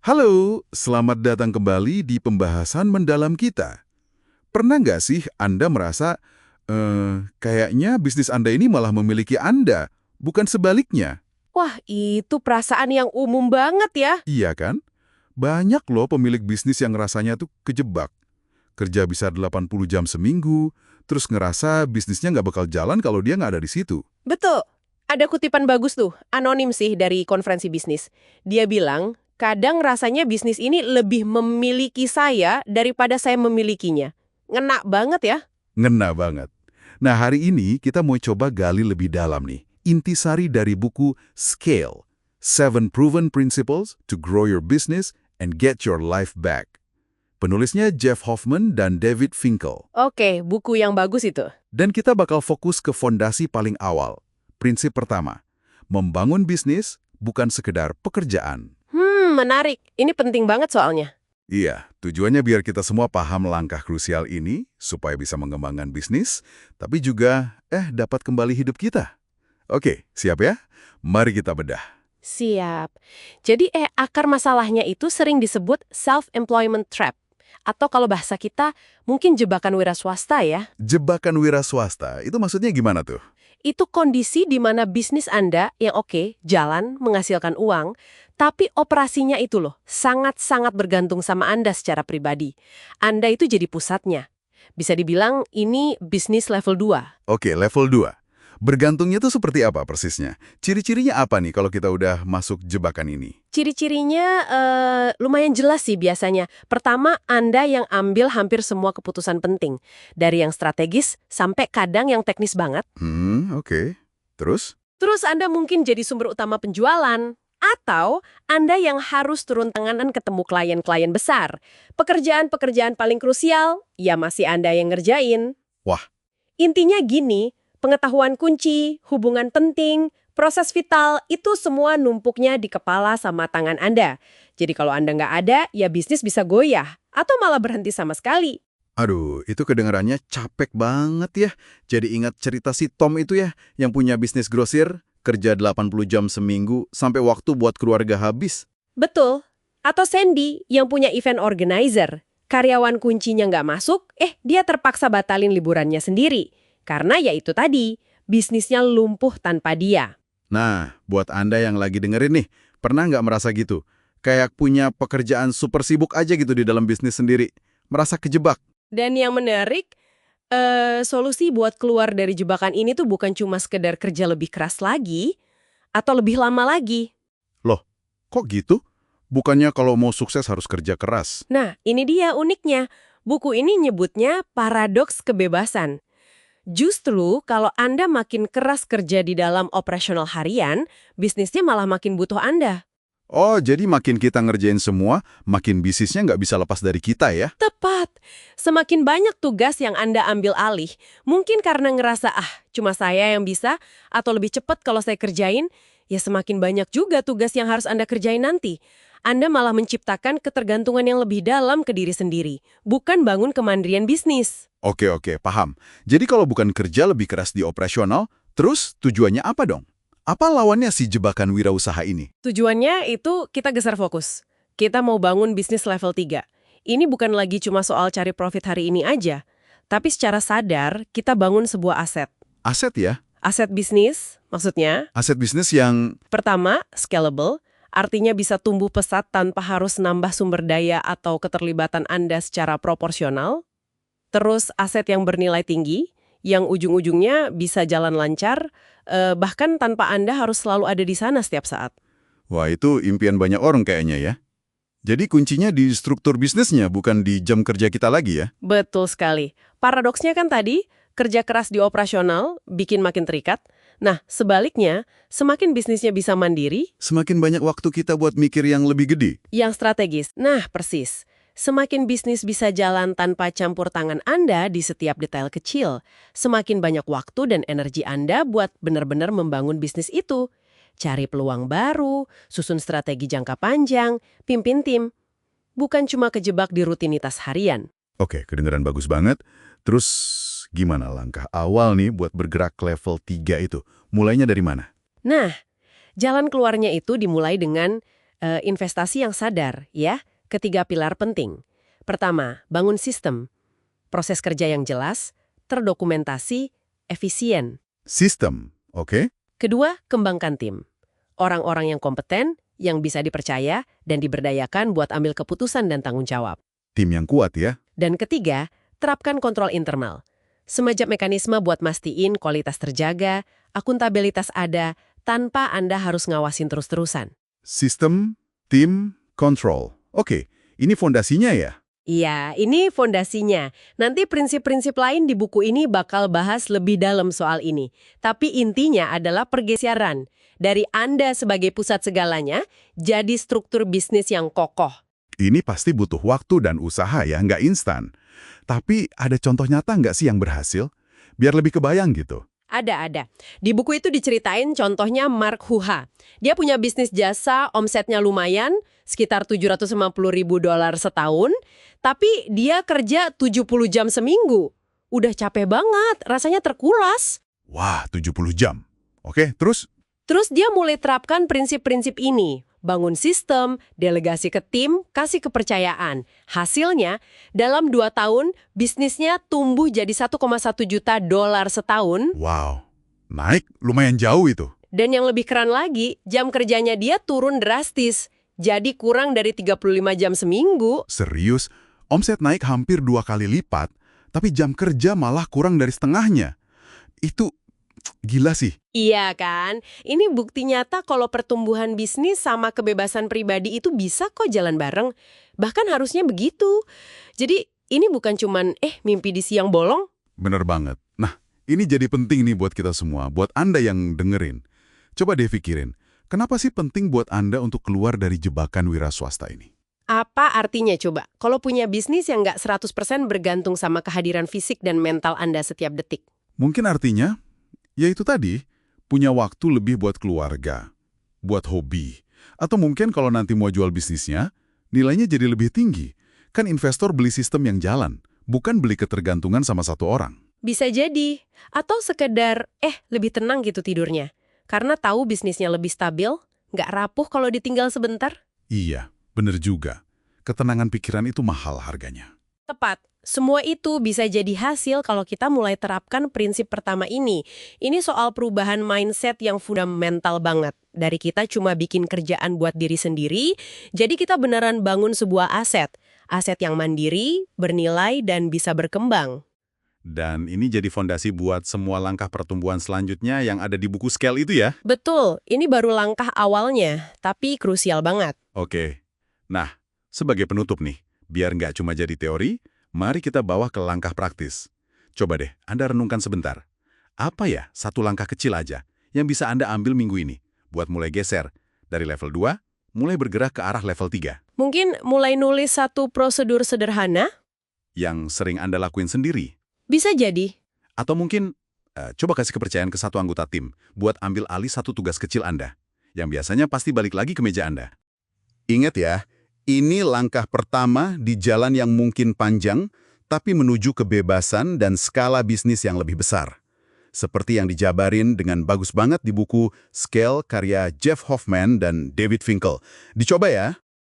Halo, selamat datang kembali di pembahasan mendalam kita. Pernah nggak sih Anda merasa, kayaknya bisnis Anda ini malah memiliki Anda, bukan sebaliknya? Wah, itu perasaan yang umum banget ya. Iya kan? Banyak loh pemilik bisnis yang rasanya tuh kejebak. Kerja bisa 80 jam seminggu, terus ngerasa bisnisnya nggak bakal jalan kalau dia nggak ada di situ. Betul. Ada kutipan bagus tuh, anonim sih dari konferensi bisnis. Dia bilang, kadang rasanya bisnis ini lebih memiliki saya daripada saya memilikinya. Ngena banget ya. Ngena banget. Nah, hari ini kita mau coba gali lebih dalam nih. Intisari dari buku Scale, Seven Proven Principles to Grow Your Business and Get Your Life Back. Penulisnya Jeff Hoffman dan David Finkel. Oke, buku yang bagus itu. Dan kita bakal fokus ke fondasi paling awal. Prinsip pertama, membangun bisnis bukan sekedar pekerjaan. Menarik. Ini penting banget soalnya. Iya, tujuannya biar kita semua paham langkah krusial ini supaya bisa mengembangkan bisnis, tapi juga dapat kembali hidup kita. Oke, siap ya? Mari kita bedah. Siap. Jadi akar masalahnya itu sering disebut self-employment trap. Atau kalau bahasa kita, mungkin jebakan wira swasta ya. Jebakan wira swasta, itu maksudnya gimana tuh? Itu kondisi di mana bisnis Anda yang oke, jalan, menghasilkan uang, tapi operasinya itu loh, sangat-sangat bergantung sama Anda secara pribadi. Anda itu jadi pusatnya. Bisa dibilang ini bisnis level 2. Oke, level 2. Bergantungnya tuh seperti apa persisnya? Ciri-cirinya apa nih kalau kita udah masuk jebakan ini? Ciri-cirinya lumayan jelas sih biasanya. Pertama, Anda yang ambil hampir semua keputusan penting. Dari yang strategis sampai kadang yang teknis banget. Oke. Terus? Terus Anda mungkin jadi sumber utama penjualan. Atau Anda yang harus turun tangan dan ketemu klien-klien besar. Pekerjaan-pekerjaan paling krusial, ya masih Anda yang ngerjain. Wah, Intinya gini, pengetahuan kunci, hubungan penting, proses vital, itu semua numpuknya di kepala sama tangan Anda. Jadi kalau Anda nggak ada, ya bisnis bisa goyah. Atau malah berhenti sama sekali. aduh, itu kedengarannya capek banget ya. Jadi ingat cerita si Tom itu ya, yang punya bisnis grosir, kerja 80 jam seminggu, sampai waktu buat keluarga habis. Betul. Atau Sandy yang punya event organizer. Karyawan kuncinya nggak masuk, dia terpaksa batalin liburannya sendiri. Karena ya itu tadi, bisnisnya lumpuh tanpa dia. Nah, buat Anda yang lagi dengerin nih, pernah nggak merasa gitu? Kayak punya pekerjaan super sibuk aja gitu di dalam bisnis sendiri. Merasa kejebak. Dan yang menarik, solusi buat keluar dari jebakan ini tuh bukan cuma sekedar kerja lebih keras lagi, atau lebih lama lagi. Loh, kok gitu? Bukannya kalau mau sukses harus kerja keras. Nah, ini dia uniknya. Buku ini nyebutnya paradoks kebebasan. Justru kalau Anda makin keras kerja di dalam operasional harian, bisnisnya malah makin butuh Anda. Oh, jadi makin kita ngerjain semua, makin bisnisnya nggak bisa lepas dari kita ya? Tepat. Semakin banyak tugas yang Anda ambil alih, mungkin karena ngerasa, cuma saya yang bisa, atau lebih cepat kalau saya kerjain, ya semakin banyak juga tugas yang harus Anda kerjain nanti. Anda malah menciptakan ketergantungan yang lebih dalam ke diri sendiri, bukan bangun kemandirian bisnis. Oke, paham. Jadi kalau bukan kerja lebih keras di operasional, terus tujuannya apa dong? Apa lawannya si jebakan wirausaha ini? Tujuannya itu kita geser fokus. Kita mau bangun bisnis level 3. Ini bukan lagi cuma soal cari profit hari ini aja, tapi secara sadar kita bangun sebuah aset. Aset ya? Aset bisnis, maksudnya, Aset bisnis yang... pertama, scalable, artinya bisa tumbuh pesat tanpa harus nambah sumber daya atau keterlibatan Anda secara proporsional. Terus aset yang bernilai tinggi, yang ujung-ujungnya bisa jalan lancar, bahkan tanpa Anda harus selalu ada di sana setiap saat. Wah, itu impian banyak orang kayaknya ya. Jadi kuncinya di struktur bisnisnya, bukan di jam kerja kita lagi ya? Betul sekali. Paradoksnya kan tadi, kerja keras di operasional bikin makin terikat. Nah, sebaliknya, semakin bisnisnya bisa mandiri, Semakin banyak waktu kita buat mikir yang lebih gede. yang strategis. Nah, persis. Semakin bisnis bisa jalan tanpa campur tangan Anda di setiap detail kecil, semakin banyak waktu dan energi Anda buat benar-benar membangun bisnis itu. Cari peluang baru, susun strategi jangka panjang, pimpin tim. Bukan cuma kejebak di rutinitas harian. Oke, kedengaran bagus banget. Terus gimana langkah awal nih buat bergerak level 3 itu? Mulainya dari mana? Nah, jalan keluarnya itu dimulai dengan Investasi yang sadar, ya. Ketiga pilar penting. Pertama, bangun sistem. Proses kerja yang jelas, terdokumentasi, efisien. Sistem, oke? Kedua, kembangkan tim. Orang-orang yang kompeten, yang bisa dipercaya, dan diberdayakan buat ambil keputusan dan tanggung jawab. Tim yang kuat ya. Dan ketiga, terapkan kontrol internal. Semacam mekanisme buat mastiin kualitas terjaga, akuntabilitas ada, tanpa Anda harus ngawasin terus-terusan. Sistem, tim, control. Oke, ini fondasinya ya? Iya, ini fondasinya. Nanti prinsip-prinsip lain di buku ini bakal bahas lebih dalam soal ini. Tapi intinya adalah pergeseran. Dari Anda sebagai pusat segalanya, jadi struktur bisnis yang kokoh. Ini pasti butuh waktu dan usaha ya, nggak instan. Tapi ada contoh nyata nggak sih yang berhasil? Biar lebih kebayang gitu. Ada. Di buku itu diceritain contohnya Mark Huha. Dia punya bisnis jasa, omsetnya lumayan, sekitar $750.000 setahun, tapi dia kerja 70 jam seminggu. Udah capek banget, rasanya terkulas. Wah, 70 jam. Oke, terus? Terus dia mulai terapkan prinsip-prinsip ini. Bangun sistem, delegasi ke tim, kasih kepercayaan. Hasilnya, dalam 2 tahun, bisnisnya tumbuh jadi $1,1 juta setahun. Wow, naik lumayan jauh itu. Dan yang lebih keren lagi, jam kerjanya dia turun drastis. Jadi kurang dari 35 jam seminggu. Serius, omset naik hampir 2 kali lipat, tapi jam kerja malah kurang dari setengahnya. Itu gila sih. Iya kan? Ini bukti nyata kalau pertumbuhan bisnis sama kebebasan pribadi itu bisa kok jalan bareng. Bahkan harusnya begitu. Jadi ini bukan cuman mimpi di siang bolong. Bener banget. Nah, ini jadi penting nih buat kita semua, buat Anda yang dengerin. Coba deh pikirin, kenapa sih penting buat Anda untuk keluar dari jebakan wira swasta ini? Apa artinya coba? Kalau punya bisnis yang nggak 100% bergantung sama kehadiran fisik dan mental Anda setiap detik. Mungkin artinya, ya itu tadi, punya waktu lebih buat keluarga, buat hobi. Atau mungkin kalau nanti mau jual bisnisnya, nilainya jadi lebih tinggi. Kan investor beli sistem yang jalan, bukan beli ketergantungan sama satu orang. Bisa jadi. Atau sekedar, lebih tenang gitu tidurnya. Karena tahu bisnisnya lebih stabil, nggak rapuh kalau ditinggal sebentar. Iya, bener juga. Ketenangan pikiran itu mahal harganya. Tepat. Semua itu bisa jadi hasil kalau kita mulai terapkan prinsip pertama ini. Ini soal perubahan mindset yang fundamental banget. Dari kita cuma bikin kerjaan buat diri sendiri, jadi kita beneran bangun sebuah aset. Aset yang mandiri, bernilai, dan bisa berkembang. Dan ini jadi fondasi buat semua langkah pertumbuhan selanjutnya yang ada di buku Scale itu ya? Betul, ini baru langkah awalnya, tapi krusial banget. Oke. Nah, sebagai penutup nih, biar nggak cuma jadi teori, mari kita bawa ke langkah praktis. Coba deh, Anda renungkan sebentar. Apa ya satu langkah kecil aja yang bisa Anda ambil minggu ini buat mulai geser dari level 2, mulai bergerak ke arah level 3? Mungkin mulai nulis satu prosedur sederhana? Yang sering Anda lakuin sendiri? Bisa jadi. Atau mungkin, coba kasih kepercayaan ke satu anggota tim buat ambil alih satu tugas kecil Anda, yang biasanya pasti balik lagi ke meja Anda. Ingat ya, ini langkah pertama di jalan yang mungkin panjang, tapi menuju kebebasan dan skala bisnis yang lebih besar. Seperti yang dijabarin dengan bagus banget di buku Scale karya Jeff Hoffman dan David Finkel. Dicoba ya.